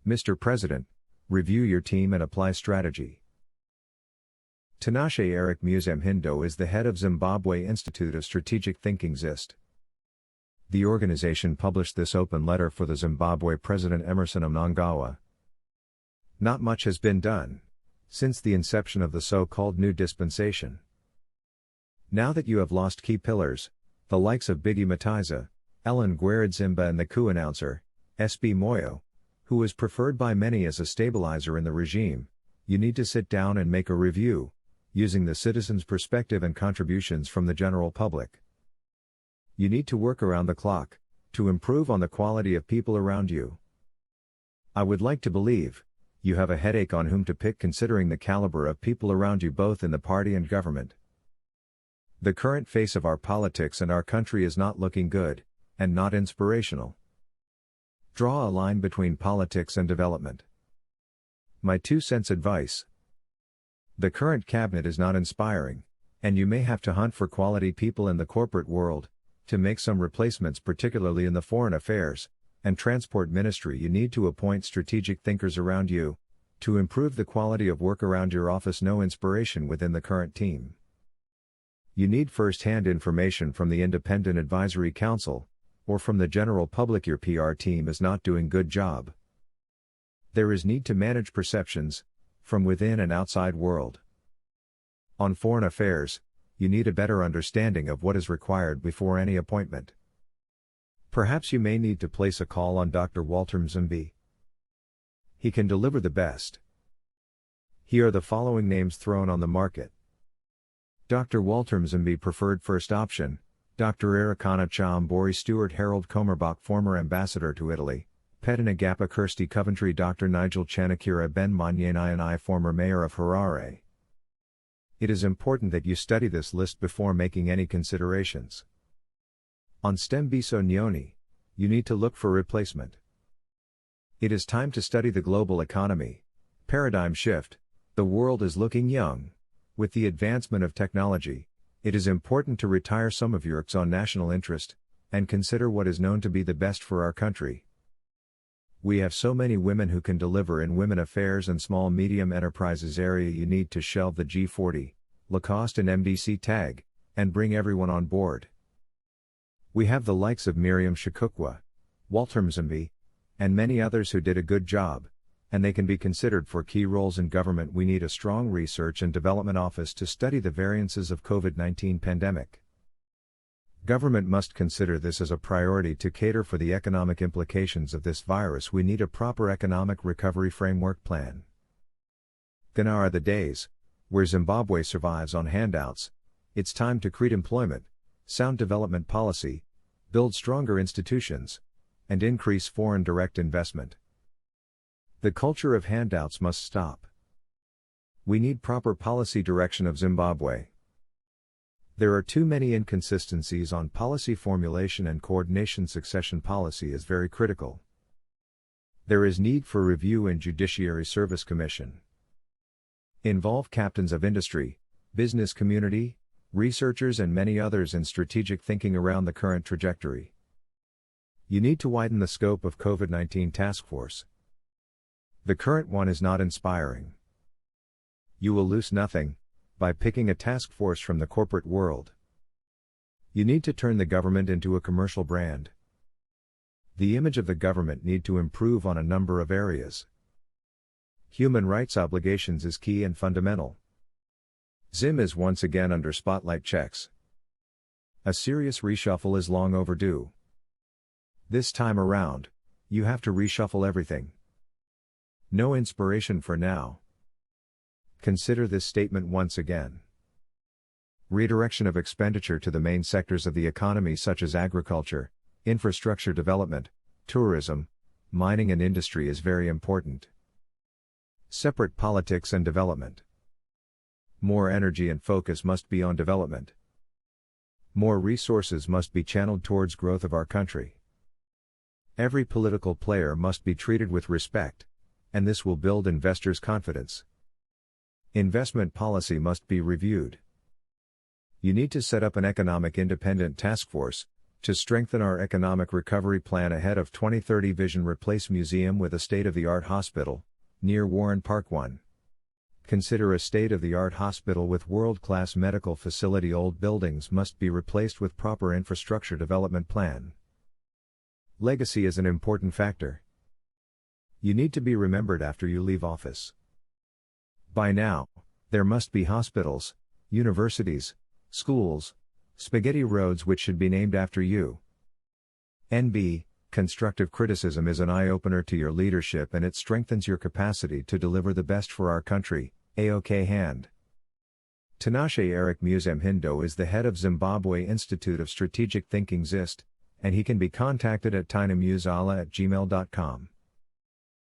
Mr. President, review your team and apply strategy. Tinashe Eric Muzamhindo is the head of Zimbabwe Institute of Strategic Thinking (ZIST). The organization published this open letter for the Zimbabwe President Emmerson Mnangagwa. Not much has been done since the inception of the so-called new dispensation. Now that you have lost key pillars, the likes of Biggie Matiza, Ellen Gueradzimba and the coup announcer, SB Moyo, who was preferred by many as a stabilizer in the regime, you need to sit down and make a review, using the citizens' perspective and contributions from the general public. You need to work around the clock, to improve on the quality of people around you. I would like to believe, you have a headache on whom to pick considering the caliber of people around you both in the party and government. The current face of our politics and our country is not looking good, and not inspirational. Draw a line between politics and development. My 2 cents advice. The current cabinet is not inspiring, and you may have to hunt for quality people in the corporate world, to make some replacements particularly in the foreign affairs and transport ministry. You need to appoint strategic thinkers around you, to improve the quality of work around your office. No inspiration within the current team. You need first-hand information from the Independent Advisory Council, or from the general public. Your PR team is not doing good job. There is need to manage perceptions, from within and outside world. On foreign affairs, you need a better understanding of what is required before any appointment. Perhaps you may need to place a call on Dr. Walter Mzimbi. He can deliver the best. Here are the following names thrown on the market. Dr. Walter Mzimbi preferred first option, Dr. Erikana Chambori Stuart Harold Comerbach former ambassador to Italy, Petina Gapa Kirsty Coventry Dr. Nigel Chanakira Ben Manyenai former mayor of Harare. It is important that you study this list before making any considerations. On Stembiso Nyoni, you need to look for replacement. It is time to study the global economy. Paradigm shift. The world is looking young. With the advancement of technology, it is important to retire some of your on national interest, and consider what is known to be the best for our country. We have so many women who can deliver in women affairs and small medium enterprises area. You need to shelve the G40, Lacoste and MDC tag, and bring everyone on board. We have the likes of Miriam Shikukwa, Walter Mzimbi, and many others who did a good job, and they can be considered for key roles in government. We need a strong research and development office to study the variances of COVID-19 pandemic. Government must consider this as a priority to cater for the economic implications of this virus. We need a proper economic recovery framework plan. Gone are the days where Zimbabwe survives on handouts. It's time to create employment, sound development policy, build stronger institutions, and increase foreign direct investment. The culture of handouts must stop. We need proper policy direction of Zimbabwe. There are too many inconsistencies on policy formulation and coordination. Succession policy is very critical. There is need for review in Judiciary Service Commission. Involve captains of industry, business community, researchers and many others in strategic thinking around the current trajectory. You need to widen the scope of COVID-19 task force. The current one is not inspiring. You will lose nothing by picking a task force from the corporate world. You need to turn the government into a commercial brand. The image of the government need to improve on a number of areas. Human rights obligations is key and fundamental. Zim is once again under spotlight checks. A serious reshuffle is long overdue. This time around, you have to reshuffle everything. No inspiration for now. Consider this statement once again. Redirection of expenditure to the main sectors of the economy such as agriculture, infrastructure development, tourism, mining and industry is very important. Separate politics and development. More energy and focus must be on development. More resources must be channeled towards growth of our country. Every political player must be treated with respect, and this will build investors' confidence. Investment policy must be reviewed. You need to set up an economic independent task force To strengthen our economic recovery plan ahead of 2030 vision, replace museum with a state-of-the-art hospital, near Warren Park 1. Consider a state-of-the-art hospital with world-class medical facility. Old buildings must be replaced with proper infrastructure development plan. Legacy is an important factor. You need to be remembered after you leave office. By now, there must be hospitals, universities, schools, spaghetti roads which should be named after you. NB, constructive criticism is an eye-opener to your leadership and it strengthens your capacity to deliver the best for our country. AOK hand. Tinashe Eric Muzemhindo is the head of Zimbabwe Institute of Strategic Thinking ZIST, and he can be contacted at tinamuzala@gmail.com.